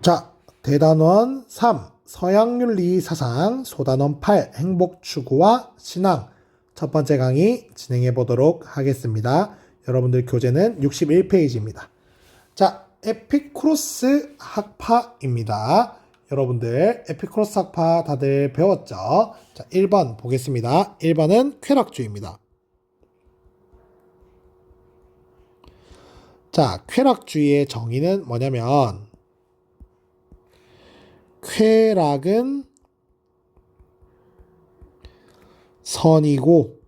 자, 대단원 3, 서양윤리 사상, 소단원 8, 행복 추구와 신앙. 첫 번째 강의 진행해 보도록 하겠습니다. 여러분들 교재는 61페이지입니다. 자, 에피쿠로스 학파입니다. 여러분들 에피쿠로스 학파 다들 배웠죠? 자, 1번 보겠습니다. 1번은 쾌락주의입니다. 자, 쾌락주의의 정의는 뭐냐면 쾌락은 선이고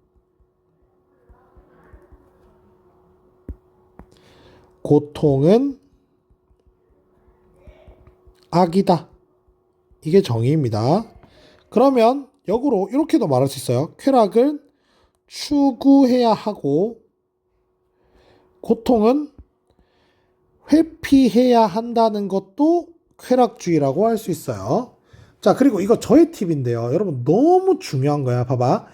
고통은 악이다. 이게 정의입니다. 그러면 역으로 이렇게도 말할 수 있어요. 쾌락을 추구해야 하고 고통은 회피해야 한다는 것도 쾌락주의라고 할 수 있어요. 자, 그리고 이거 저의 팁인데요. 여러분 너무 중요한 거야. 봐봐.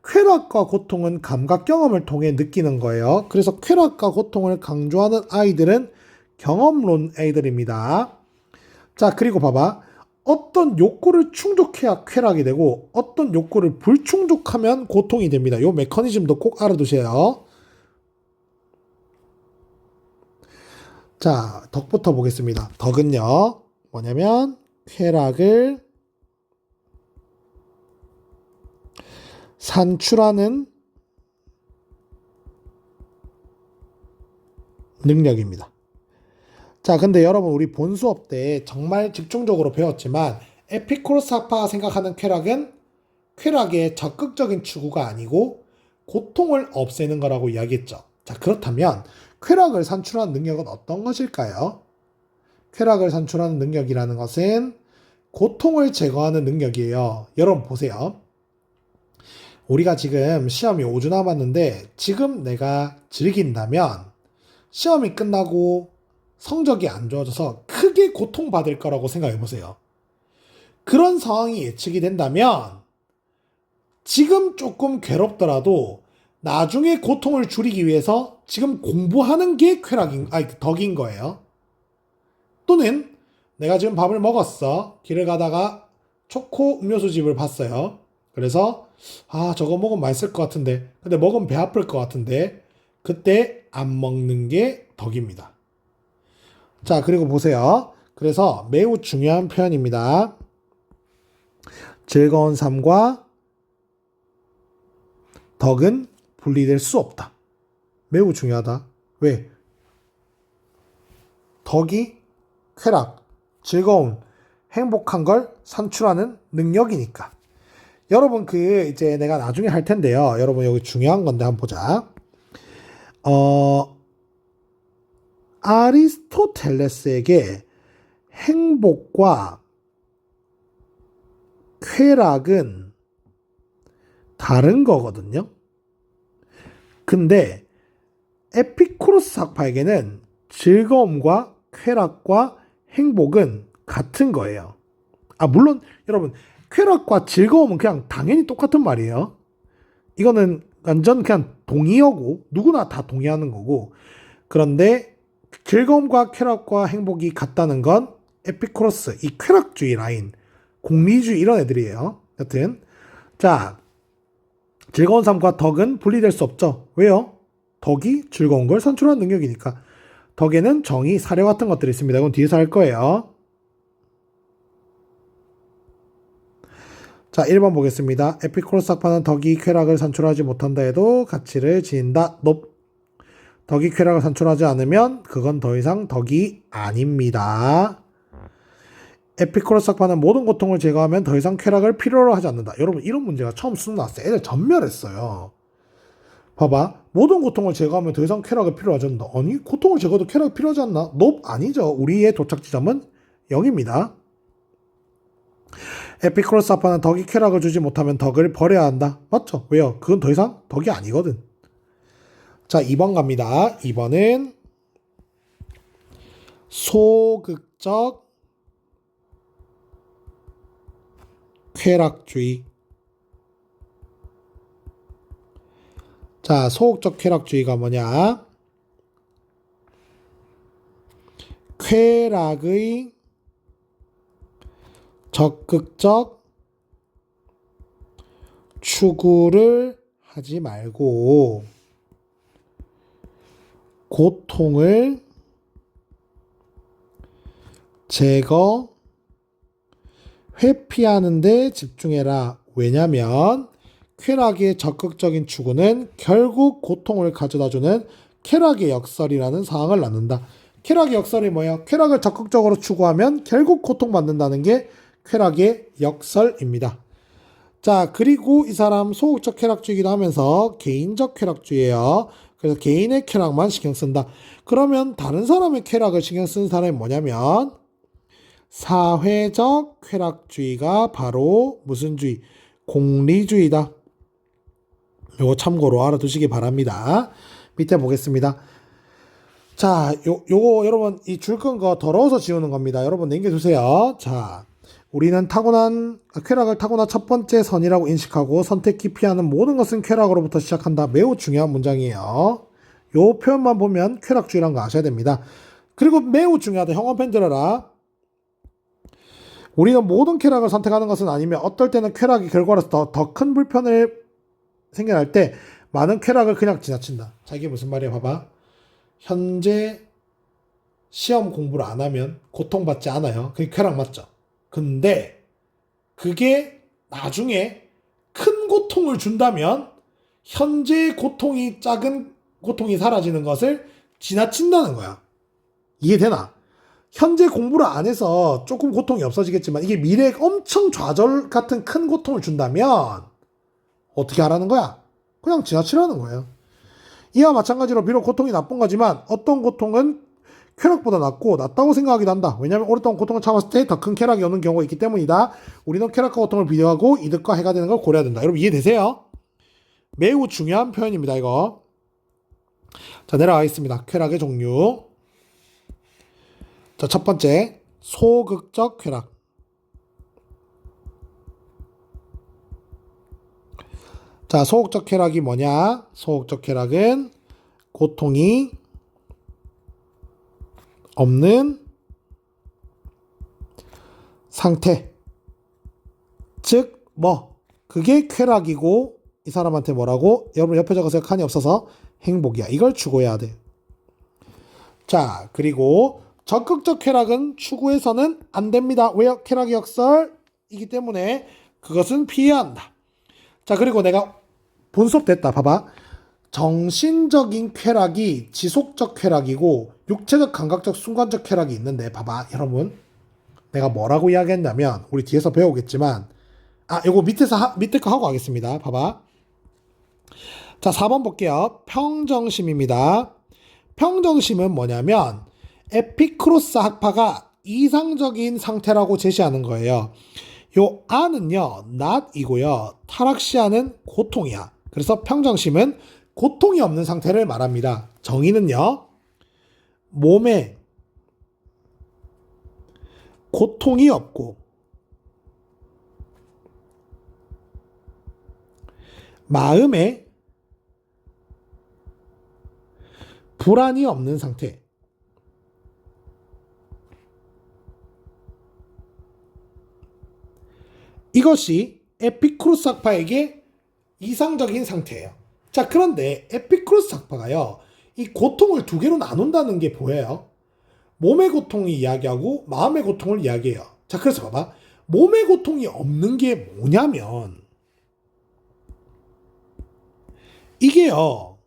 쾌락과 고통은 감각 경험을 통해 느끼는 거예요. 그래서 쾌락과 고통을 강조하는 아이들은 경험론 애들입니다. 자, 그리고 봐봐. 어떤 욕구를 충족해야 쾌락이 되고 어떤 욕구를 불충족하면 고통이 됩니다. 이 메커니즘도 꼭 알아두세요. 자, 덕부터 보겠습니다. 덕은요. 뭐냐면 쾌락을 산출하는 능력입니다. 자, 근데 여러분 우리 본 수업 때 정말 집중적으로 배웠지만 에피쿠로스 학파가 생각하는 쾌락은 쾌락의 적극적인 추구가 아니고 고통을 없애는 거라고 이야기했죠. 자, 그렇다면 쾌락을 산출하는 능력은 어떤 것일까요? 쾌락을 산출하는 능력이라는 것은 고통을 제거하는 능력이에요. 여러분 보세요. 우리가 지금 시험이 5주 남았는데 지금 내가 즐긴다면 시험이 끝나고 성적이 안 좋아져서 크게 고통받을 거라고 생각해 보세요. 그런 상황이 예측이 된다면 지금 조금 괴롭더라도 나중에 고통을 줄이기 위해서 지금 공부하는 게 덕인 거예요. 또는 내가 지금 밥을 먹었어. 길을 가다가 초코 음료수집을 봤어요. 그래서 저거 먹으면 맛있을 것 같은데 근데 먹으면 배 아플 것 같은데 그때 안 먹는 게 덕입니다. 자, 그리고 보세요. 그래서 매우 중요한 표현입니다. 즐거운 삶과 덕은 분리될 수 없다. 매우 중요하다. 왜? 덕이 쾌락, 즐거움, 행복한 걸 산출하는 능력이니까. 여러분 이제 내가 나중에 할 텐데요. 여러분 여기 중요한 건데 한번 보자. 아리스토텔레스에게 행복과 쾌락은 다른 거거든요. 근데 에피쿠로스 학파에게는 즐거움과 쾌락과 행복은 같은 거예요. 물론 여러분 쾌락과 즐거움은 그냥 당연히 똑같은 말이에요. 이거는 완전 그냥 동의어고 누구나 다 동의하는 거고 그런데 즐거움과 쾌락과 행복이 같다는 건 에피쿠로스 이 쾌락주의 라인 공리주의 이런 애들이에요. 여튼 자 즐거운 삶과 덕은 분리될 수 없죠. 왜요? 덕이 즐거운 걸 산출하는 능력이니까. 덕에는 정의, 사려 같은 것들이 있습니다. 이건 뒤에서 할 거예요. 자, 1번 보겠습니다. 에피쿠로스 학파는 덕이 쾌락을 산출하지 못한다 해도 가치를 지닌다. 높. 덕이 쾌락을 산출하지 않으면 그건 더 이상 덕이 아닙니다. 에피쿠로스 학파는 모든 고통을 제거하면 더 이상 쾌락을 필요로 하지 않는다. 여러분 이런 문제가 처음 수능 나왔어요. 애들 전멸했어요. 봐봐. 모든 고통을 제거하면 더 이상 쾌락이 필요하지 않는다. 아니 고통을 제거해도 쾌락이 필요하지 않나? 높 아니죠. 우리의 도착 지점은 0입니다. 에피쿠로스 학파는 덕이 쾌락을 주지 못하면 덕을 버려야 한다. 맞죠? 왜요? 그건 더 이상 덕이 아니거든. 자, 2번 갑니다. 2번은 소극적 쾌락주의. 자, 소극적 쾌락주의가 뭐냐? 쾌락의 적극적 추구를 하지 말고 고통을 제거, 회피하는 데 집중해라. 왜냐면 쾌락의 적극적인 추구는 결국 고통을 가져다주는 쾌락의 역설이라는 사항을 낳는다. 쾌락의 역설이 뭐예요? 쾌락을 적극적으로 추구하면 결국 고통받는다는 게 쾌락의 역설입니다. 자, 그리고 이 사람 소극적 쾌락주의이기도 하면서 개인적 쾌락주의예요. 그래서 개인의 쾌락만 신경 쓴다. 그러면 다른 사람의 쾌락을 신경 쓰는 사람이 뭐냐면 사회적 쾌락주의가 바로 무슨 주의? 공리주의다. 요거 참고로 알아두시기 바랍니다. 밑에 보겠습니다. 자, 요거 여러분 이 줄 끈 거 더러워서 지우는 겁니다. 여러분 남겨두세요. 자, 우리는 쾌락을 타고난 첫 번째 선이라고 인식하고 선택히 피하는 모든 것은 쾌락으로부터 시작한다. 매우 중요한 문장이에요. 요 표현만 보면 쾌락주의라는 거 아셔야 됩니다. 그리고 매우 중요하다. 형원펜 들어라. 우리는 모든 쾌락을 선택하는 것은 아니며 어떨 때는 쾌락이 결과로서 더 큰 불편을 생겨날 때 많은 쾌락을 그냥 지나친다. 자, 이게 무슨 말이야? 봐봐. 현재 시험 공부를 안 하면 고통받지 않아요. 그게 쾌락 맞죠? 근데 그게 나중에 큰 고통을 준다면 현재의 고통이 작은 고통이 사라지는 것을 지나친다는 거야. 이해되나? 현재 공부를 안 해서 조금 고통이 없어지겠지만 이게 미래에 엄청 좌절 같은 큰 고통을 준다면 어떻게 하라는 거야? 그냥 지나치라는 거예요. 이와 마찬가지로 비록 고통이 나쁜 거지만 어떤 고통은 쾌락보다 낫다고 생각하기도 한다. 왜냐하면 오랫동안 고통을 참았을 때 더 큰 쾌락이 오는 경우가 있기 때문이다. 우리는 쾌락과 고통을 비교하고 이득과 해가 되는 걸 고려해야 된다. 여러분 이해되세요? 매우 중요한 표현입니다. 이거. 자, 내려가겠습니다. 쾌락의 종류. 자, 첫 번째 소극적 쾌락. 자, 소극적 쾌락이 뭐냐? 소극적 쾌락은 고통이 없는 상태. 즉, 그게 쾌락이고, 이 사람한테 뭐라고? 여러분 옆에 적어서 칸이 없어서 행복이야. 이걸 추구해야 돼. 자, 그리고 적극적 쾌락은 추구해서는 안 됩니다. 왜요? 쾌락의 역설이기 때문에 그것은 피해야 한다. 자, 그리고 내가 본 수업 됐다. 봐봐. 정신적인 쾌락이 지속적 쾌락이고 육체적 감각적 순간적 쾌락이 있는데 봐봐. 여러분 내가 뭐라고 이야기했냐면 우리 뒤에서 배우겠지만 요거 밑에 거 하고 가겠습니다. 봐봐. 자, 4번 볼게요. 평정심입니다. 평정심은 뭐냐면 에피쿠로스 학파가 이상적인 상태라고 제시하는 거예요. 요 아는요 not이고요. 타락시아는 고통이야. 그래서 평정심은 고통이 없는 상태를 말합니다. 정의는요 몸에 고통이 없고 마음에 불안이 없는 상태. 이것이 에피쿠로스 학파에게 이상적인 상태예요. 자, 그런데 에피쿠로스 학파가요 이 고통을 두 개로 나눈다는 게 보여요. 몸의 고통을 이야기하고 마음의 고통을 이야기해요. 자, 그래서 봐봐. 몸의 고통이 없는 게 뭐냐면 이게요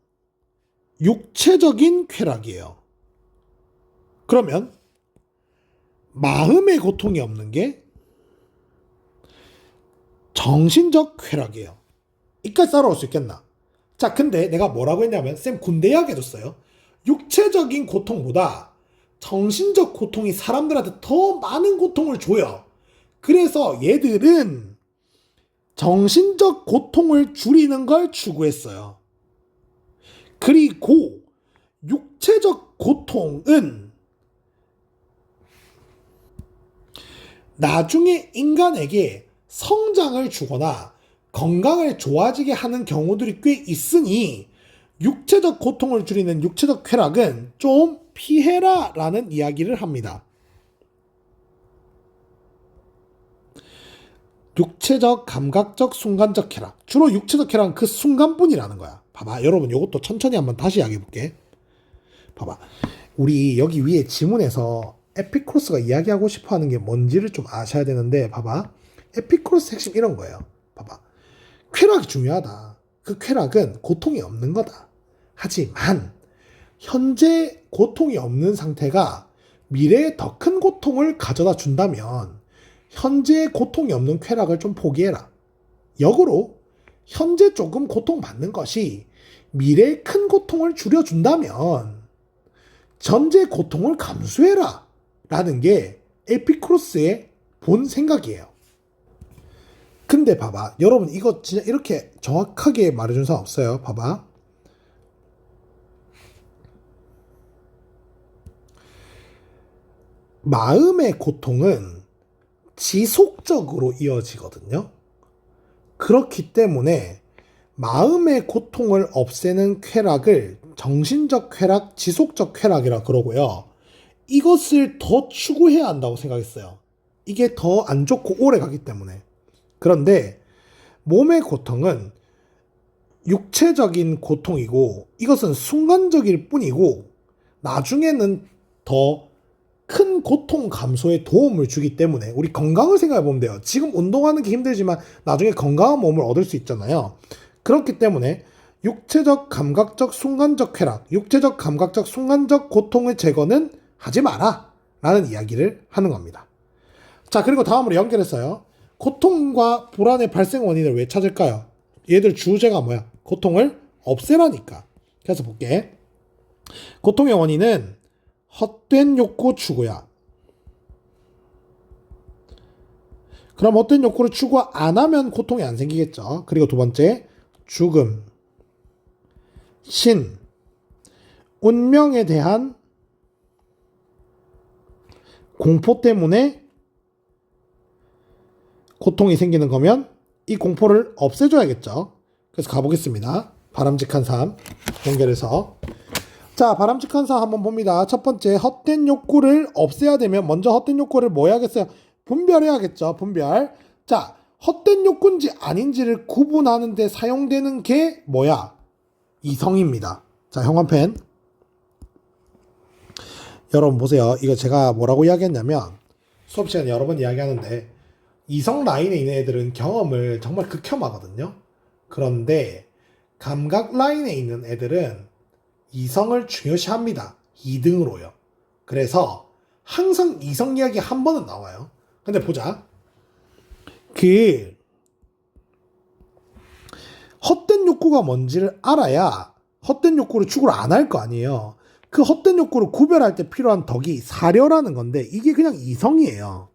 육체적인 쾌락이에요. 그러면 마음의 고통이 없는 게 정신적 쾌락이에요. 이까지 따라올 수 있겠나? 자, 근데 내가 뭐라고 했냐면 쌤 군대 이야기 해줬어요. 육체적인 고통보다 정신적 고통이 사람들한테 더 많은 고통을 줘요. 그래서 얘들은 정신적 고통을 줄이는 걸 추구했어요. 그리고 육체적 고통은 나중에 인간에게 성장을 주거나 건강을 좋아지게 하는 경우들이 꽤 있으니 육체적 고통을 줄이는 육체적 쾌락은 좀 피해라 라는 이야기를 합니다. 육체적, 감각적, 순간적 쾌락. 주로 육체적 쾌락은 그 순간뿐이라는 거야. 봐봐. 여러분 이것도 천천히 한번 다시 이야기해 볼게. 봐봐. 우리 여기 위에 지문에서 에피쿠로스가 이야기하고 싶어 하는 게 뭔지를 좀 아셔야 되는데, 봐봐. 에피쿠로스 핵심 이런 거예요. 봐봐. 쾌락이 중요하다. 그 쾌락은 고통이 없는 거다. 하지만 현재 고통이 없는 상태가 미래에 더 큰 고통을 가져다 준다면 현재 고통이 없는 쾌락을 좀 포기해라. 역으로 현재 조금 고통받는 것이 미래에 큰 고통을 줄여준다면 전제 고통을 감수해라 라는 게 에피쿠로스의 본 생각이에요. 근데 봐봐. 여러분 이거 진짜 이렇게 정확하게 말해준 사람 없어요. 봐봐. 마음의 고통은 지속적으로 이어지거든요. 그렇기 때문에 마음의 고통을 없애는 쾌락을 정신적 쾌락, 지속적 쾌락이라 그러고요. 이것을 더 추구해야 한다고 생각했어요. 이게 더 안 좋고 오래 가기 때문에. 그런데 몸의 고통은 육체적인 고통이고 이것은 순간적일 뿐이고 나중에는 더 큰 고통 감소에 도움을 주기 때문에 우리 건강을 생각해 보면 돼요. 지금 운동하는 게 힘들지만 나중에 건강한 몸을 얻을 수 있잖아요. 그렇기 때문에 육체적, 감각적, 순간적 쾌락, 육체적, 감각적, 순간적 고통의 제거는 하지 마라 라는 이야기를 하는 겁니다. 자, 그리고 다음으로 연결했어요. 고통과 불안의 발생 원인을 왜 찾을까요? 얘들 주제가 뭐야? 고통을 없애라니까. 그래서 볼게. 고통의 원인은 헛된 욕구 추구야. 그럼 헛된 욕구를 추구 안 하면 고통이 안 생기겠죠. 그리고 두 번째, 죽음, 신, 운명에 대한 공포 때문에 고통이 생기는 거면 이 공포를 없애줘야겠죠. 그래서 가보겠습니다. 바람직한 삶 연결해서. 자, 바람직한 삶 한번 봅니다. 첫 번째, 헛된 욕구를 없애야 되면 먼저 헛된 욕구를 뭐 해야겠어요? 분별해야겠죠. 분별. 자, 헛된 욕구인지 아닌지를 구분하는 데 사용되는 게 뭐야? 이성입니다. 자, 형광펜. 여러분 보세요. 이거 제가 뭐라고 이야기했냐면 수업 시간에 여러 번 이야기하는데 이성 라인에 있는 애들은 경험을 정말 극혐하거든요. 그런데 감각 라인에 있는 애들은 이성을 중요시합니다. 2등으로요. 그래서 항상 이성 이야기 한 번은 나와요. 근데 보자. 그 헛된 욕구가 뭔지를 알아야 헛된 욕구를 추구를 안 할 거 아니에요. 그 헛된 욕구를 구별할 때 필요한 덕이 사려라는 건데 이게 그냥 이성이에요.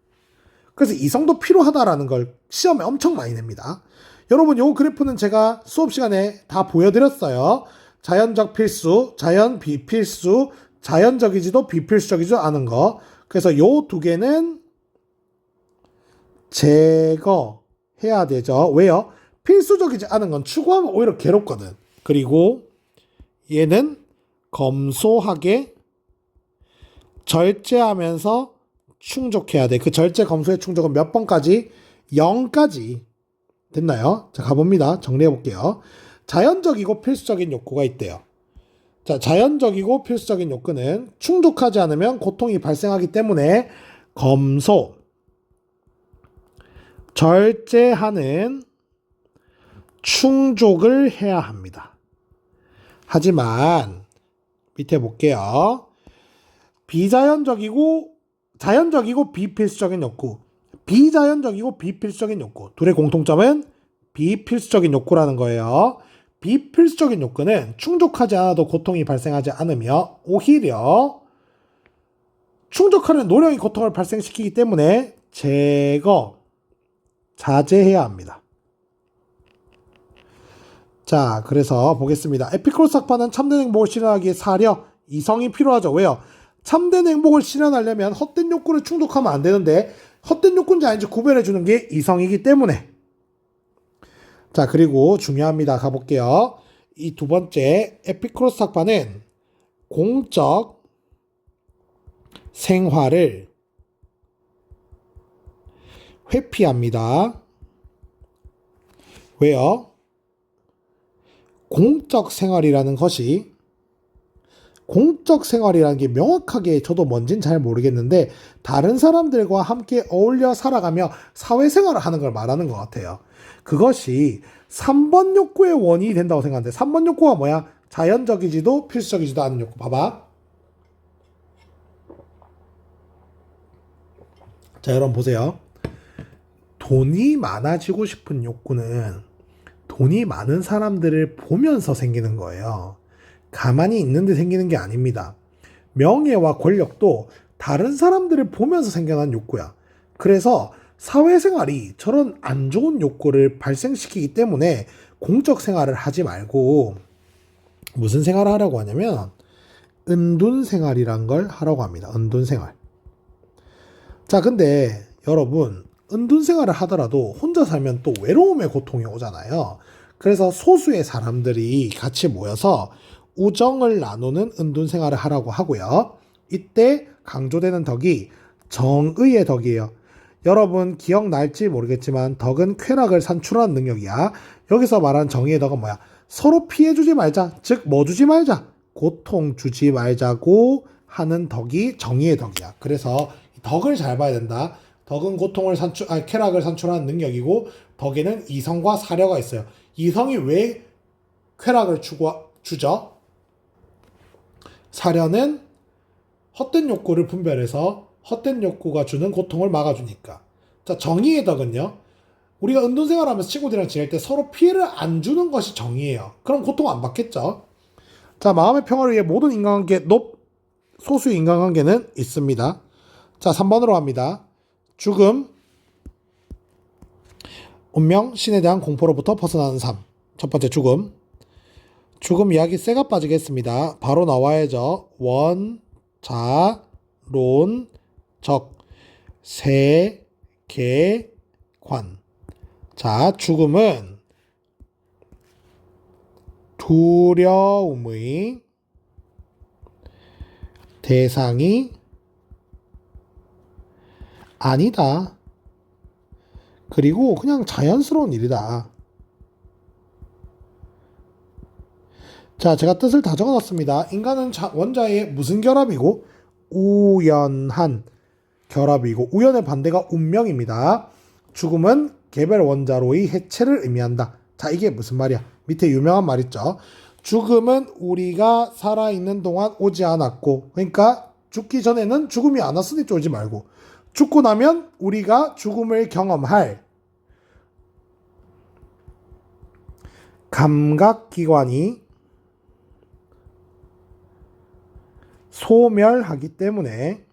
그래서 이성도 필요하다라는 걸 시험에 엄청 많이 냅니다. 여러분 요 그래프는 제가 수업 시간에 다 보여드렸어요. 자연적 필수, 자연 비필수, 자연적이지도 비필수적이지도 않은 거. 그래서 요 두 개는 제거해야 되죠. 왜요? 필수적이지 않은 건 추구하면 오히려 괴롭거든. 그리고 얘는 검소하게 절제하면서 충족해야 돼. 그 절제 검소의 충족은 몇 번까지? 0까지. 됐나요? 자, 가봅니다. 정리해 볼게요. 자연적이고 필수적인 욕구가 있대요. 자, 자연적이고 필수적인 욕구는 충족하지 않으면 고통이 발생하기 때문에 검소, 절제하는 충족을 해야 합니다. 하지만 밑에 볼게요. 자연적이고 비필수적인 욕구, 비자연적이고 비필수적인 욕구. 둘의 공통점은 비필수적인 욕구라는 거예요. 비필수적인 욕구는 충족하지 않아도 고통이 발생하지 않으며 오히려 충족하는 노력이 고통을 발생시키기 때문에 자제해야 합니다. 자, 그래서 보겠습니다. 에피쿠로스 학파는 참된 행복을 실현하기에 사려, 이성이 필요하죠. 왜요? 참된 행복을 실현하려면 헛된 욕구를 충족하면 안 되는데 헛된 욕구인지 아닌지 구별해주는 게 이성이기 때문에. 자, 그리고 중요합니다. 가볼게요. 이 두 번째 에피쿠로스 학파는 공적 생활을 회피합니다. 왜요? 공적 생활이라는 것이 공적 생활이라는 게 명확하게 저도 뭔진 잘 모르겠는데 다른 사람들과 함께 어울려 살아가며 사회생활을 하는 걸 말하는 것 같아요. 그것이 3번 욕구의 원인이 된다고 생각하는데 3번 욕구가 뭐야? 자연적이지도 필수적이지도 않은 욕구. 봐봐. 자, 여러분 보세요. 돈이 많아지고 싶은 욕구는 돈이 많은 사람들을 보면서 생기는 거예요. 가만히 있는데 생기는 게 아닙니다. 명예와 권력도 다른 사람들을 보면서 생겨난 욕구야. 그래서 사회생활이 저런 안 좋은 욕구를 발생시키기 때문에 공적 생활을 하지 말고 무슨 생활을 하라고 하냐면 은둔 생활이란 걸 하라고 합니다. 은둔 생활. 자, 근데 여러분, 은둔 생활을 하더라도 혼자 살면 또 외로움의 고통이 오잖아요. 그래서 소수의 사람들이 같이 모여서 우정을 나누는 은둔 생활을 하라고 하고요. 이때 강조되는 덕이 정의의 덕이에요. 여러분 기억날지 모르겠지만 덕은 쾌락을 산출하는 능력이야. 여기서 말하는 정의의 덕은 뭐야? 서로 피해주지 말자. 즉 뭐 주지 말자. 고통 주지 말자고 하는 덕이 정의의 덕이야. 그래서 덕을 잘 봐야 된다. 덕은 쾌락을 산출하는 능력이고 덕에는 이성과 사려가 있어요. 이성이 왜 쾌락을 주죠? 사려는 헛된 욕구를 분별해서 헛된 욕구가 주는 고통을 막아주니까. 자, 정의의 덕은요. 우리가 은둔생활하면서 친구들이랑 지낼 때 서로 피해를 안 주는 것이 정의예요. 그럼 고통 안 받겠죠. 자, 마음의 평화를 위해 모든 인간관계, 소수의 인간관계는 있습니다. 자, 3번으로 합니다. 죽음, 운명, 신에 대한 공포로부터 벗어나는 삶. 첫 번째 죽음. 죽음 이야기 쇠가 빠지겠습니다. 바로 나와야죠. 원, 자, 론, 적, 세, 개, 관. 자, 죽음은 두려움의 대상이 아니다. 그리고 그냥 자연스러운 일이다. 자, 제가 뜻을 다 적어놨습니다. 인간은 원자의 무슨 결합이고 우연한 결합이고 우연의 반대가 운명입니다. 죽음은 개별 원자로의 해체를 의미한다. 자, 이게 무슨 말이야? 밑에 유명한 말 있죠. 죽음은 우리가 살아있는 동안 오지 않았고, 그러니까 죽기 전에는 죽음이 안 왔으니 쫄지 말고, 죽고 나면 우리가 죽음을 경험할 감각기관이 소멸하기 때문에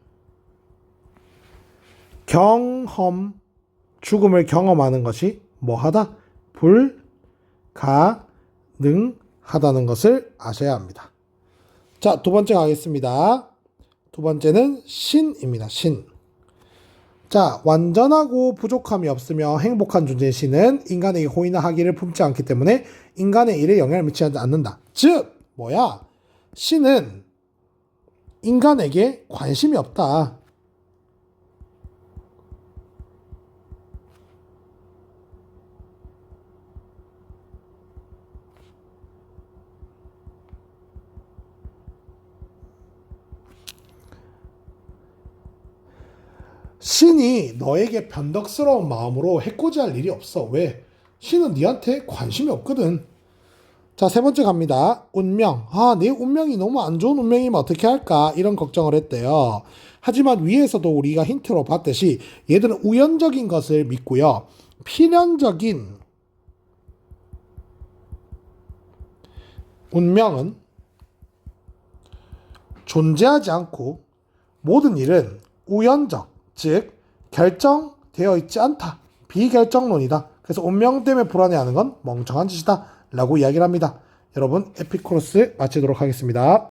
죽음을 경험하는 것이 뭐하다? 불가능하다는 것을 아셔야 합니다. 자, 두 번째 가겠습니다. 두 번째는 신입니다. 신. 자, 완전하고 부족함이 없으며 행복한 존재의 신은 인간에게 호의나 학의를 품지 않기 때문에 인간의 일에 영향을 미치지 않는다. 즉, 뭐야? 신은 인간에게 관심이 없다. 신이 너에게 변덕스러운 마음으로 해코지할 일이 없어. 왜? 신은 니한테 관심이 없거든. 자, 세 번째 갑니다. 운명. 내 운명이 너무 안 좋은 운명이면 어떻게 할까? 이런 걱정을 했대요. 하지만 위에서도 우리가 힌트로 봤듯이 얘들은 우연적인 것을 믿고요. 필연적인 운명은 존재하지 않고 모든 일은 우연적, 즉 결정되어 있지 않다. 비결정론이다. 그래서 운명 때문에 불안해하는 건 멍청한 짓이다 라고 이야기를 합니다. 여러분, 에피쿠로스 마치도록 하겠습니다.